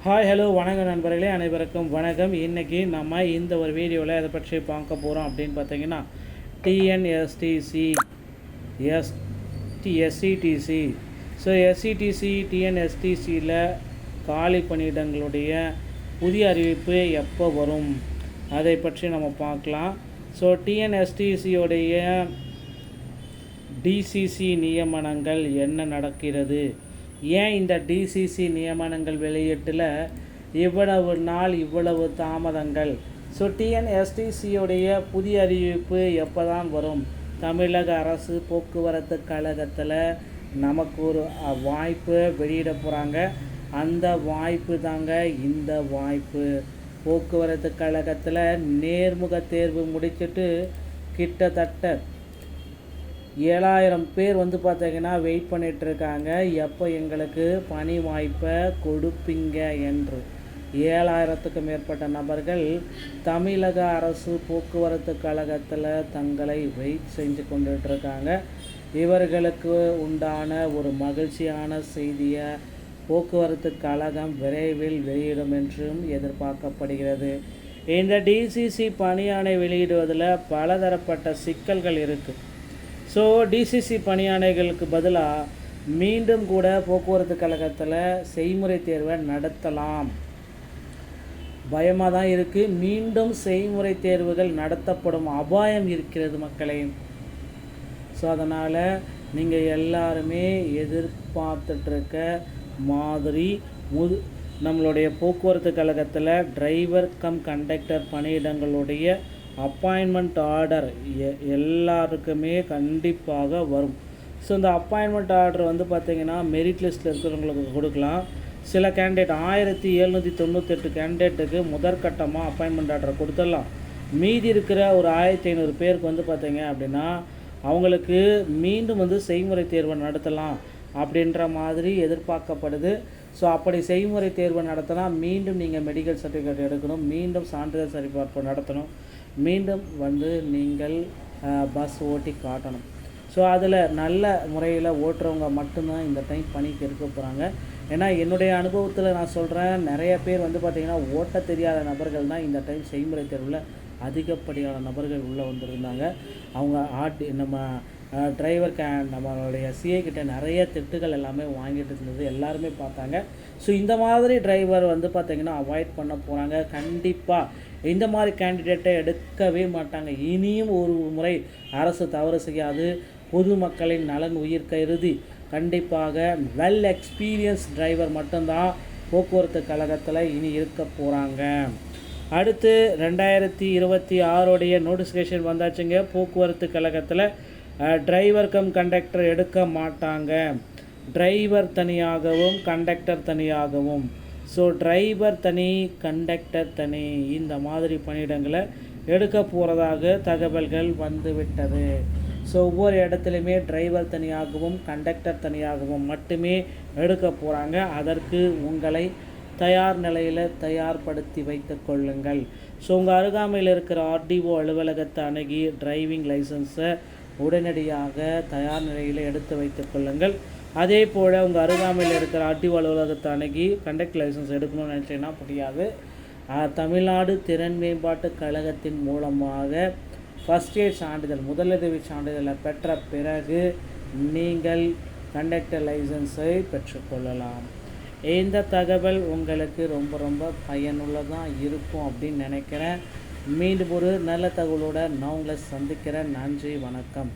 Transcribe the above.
Hi hello வணக்கம் நண்பர்களே, அனைவருக்கும் வணக்கம். இன்றைக்கி நம்ம இந்த ஒரு வீடியோவில் எதை பற்றி பார்க்க போகிறோம் அப்படின்னு பார்த்தீங்கன்னா, டிஎன்எஸ்டிசி எஸ்சிடிசி. ஸோ எஸ்சிடிசி டிஎன்எஸ்டிசியில் காலி பணியிடங்களுடைய புதிய அறிவிப்பு எப்போ வரும் அதை பற்றி நம்ம பார்க்கலாம். ஸோ டிஎன்எஸ்டிசியோடைய டிசிசி நியமனங்கள் என்ன நடக்கிறது, ஏன் இந்த டிசிசி நியமனங்கள் வெளியீட்டில் இவ்வளவு நாள் இவ்வளவு தாமதங்கள், ஸோ டிஎன்எஸ்டிசியோடைய புதிய அறிவிப்பு எப்போ தான் வரும், தமிழக அரசு போக்குவரத்து கழகத்தில் நமக்கு ஒரு வாய்ப்பு வெளியிட போகிறாங்க. அந்த வாய்ப்பு தாங்க இந்த வாய்ப்பு. போக்குவரத்து கழகத்தில் நேர்முக தேர்வு முடிச்சுட்டு கிட்டத்தட்ட 7000 பேர் பார்த்தீங்கன்னா வெயிட் பண்ணிகிட்ருக்காங்க, எப்போ எங்களுக்கு பணி வாய்ப்பை கொடுப்பீங்க என்று. 7000த்துக்கும் மேற்பட்ட நபர்கள் தமிழக அரசு போக்குவரத்து கழகத்தில் தங்களை வெயிட் செஞ்சு கொண்டுட்ருக்காங்க. இவர்களுக்கு உண்டான ஒரு மகிழ்ச்சியான செய்தியை போக்குவரத்து கழகம் விரைவில் வெளியிடும் என்றும் எதிர்பார்க்கப்படுகிறது. இந்த டிசிசி பணியாணை வெளியிடுவதில் பலதரப்பட்ட சிக்கல்கள் இருக்குது. ஸோ டிசிசி பணியாணைகளுக்கு பதிலாக மீண்டும் கூட போக்குவரத்து கழகத்தில் செய்முறை தேர்வை நடத்தலாம். பயமாக தான் இருக்குது. மீண்டும் செய்முறை தேர்வுகள் நடத்தப்படும் அபாயம் இருக்கிறது மக்களே. ஸோ அதனால் நீங்கள் எல்லாருமே எதிர்பார்த்துட்ருக்க மாதிரி நம்மளுடைய போக்குவரத்து கழகத்தில் டிரைவர் கம் கண்டக்டர் பணியிடங்களுடைய அப்பாயின்மெண்ட் ஆர்டர் எல்லாருக்குமே கண்டிப்பாக வரும். ஸோ இந்த அப்பாயின்மெண்ட் ஆர்டர் பார்த்திங்கன்னா மெரிட் லிஸ்ட்டில் இருக்கிறவங்களுக்கு கொடுக்கலாம். சில கேண்டிடேட் 1798 கேண்டிடேட்டுக்கு முதற்கட்டமாக அப்பாயின்மெண்ட் ஆர்டர் கொடுத்துடலாம். மீதி இருக்கிற ஒரு 1500 பேருக்கு பார்த்திங்க அப்படின்னா அவங்களுக்கு மீண்டும் செய்முறை தேர்வை நடத்தலாம் அப்படின்ற மாதிரி எதிர்பார்க்கப்படுது. ஸோ அப்படி செய்முறை தேர்வு நடத்தலாம். மீண்டும் நீங்கள் மெடிக்கல் சர்டிஃபிகேட் எடுக்கணும், மீண்டும் சான்றிதழ் சரிபார்ப்பு நடத்தணும், மீண்டும் நீங்கள் பஸ் ஓட்டி காட்டணும். ஸோ அதில் நல்ல முறையில் ஓட்டுறவங்க மட்டும்தான் இந்த டைம் பணிக்கு இருக்க போகிறாங்க. ஏன்னா என்னுடைய அனுபவத்தில் நான் சொல்கிறேன், நிறைய பேர் பார்த்திங்கன்னா ஓட்ட தெரியாத நபர்கள் தான் இந்த டைம் செய்முறை தேர்வில் அதிகப்படியான நபர்கள் உள்ளே வந்திருந்தாங்க. அவங்க நம்ம டிரைவர் நம்மளுடைய சிஏ கிட்ட நிறைய திட்டுகள் எல்லாமே வாங்கிட்டு இருந்தது எல்லாருமே பார்த்தாங்க. ஸோ இந்த மாதிரி டிரைவர் பார்த்திங்கன்னா அவாய்ட் பண்ண போகிறாங்க. கண்டிப்பாக இந்த மாதிரி கேண்டிடேட்டை எடுக்கவே மாட்டாங்க. இனியும் ஒரு முறை அரசு தவறு செய்யாது. பொதுமக்களின் நலன் உயிர் கருதி கண்டிப்பாக வெல் எக்ஸ்பீரியன்ஸ் டிரைவர் மட்டும்தான் போக்குவரத்து கழகத்தில் இனி இருக்க போகிறாங்க. அடுத்து 2026 நோட்டிஃபிகேஷன் வந்தாச்சுங்க. போக்குவரத்து கழகத்தில் டிரைவர் கம் கண்டக்டர் எடுக்க மாட்டாங்க. டிரைவர் தனியாகவும் கண்டக்டர் தனியாகவும். ஸோ டிரைவர் தனி கண்டக்டர் தனி இந்த மாதிரி பணியிடங்களை எடுக்க போகிறதாக தகவல்கள் வந்துவிட்டது. ஸோ ஒவ்வொரு இடத்துலையுமே டிரைவர் தனியாகவும் கண்டக்டர் தனியாகவும் மட்டுமே எடுக்க போகிறாங்க. அதற்கு உங்களை தயார் நிலையில் தயார்படுத்தி வைத்து கொள்ளுங்கள். ஸோ உங்கள் அருகாமையில் இருக்கிற ஆர்டிஓ அலுவலகத்தை அணுகி டிரைவிங் லைசன்ஸை உடனடியாக தயார் நிலையில் எடுத்து வைத்து கொள்ளுங்கள். அதே போல் உங்கள் அருகாமையில் இருக்கிற ஆர்டிஓ அலுவலகத்தை அணுகி கண்டக்டர் லைசன்ஸ் எடுக்கணும்னு நினச்சிங்கன்னா முடியாது. தமிழ்நாடு திறன் மேம்பாட்டு கழகத்தின் மூலமாக ஃபஸ்ட் எய்ட் சான்றிதழ் முதலுதவி சான்றிதழை பெற்ற பிறகு நீங்கள் கண்டக்டர் லைசன்ஸை பெற்றுக்கொள்ளலாம். இந்த தகவல் உங்களுக்கு ரொம்ப ரொம்ப பயனுள்ளதாக இருக்கும் அப்படின்னு நினைக்கிறேன். மீண்டும் ஒரு நல்ல தகவலோடு நான் உங்களை சந்திக்கிறேன். நன்றி, வணக்கம்.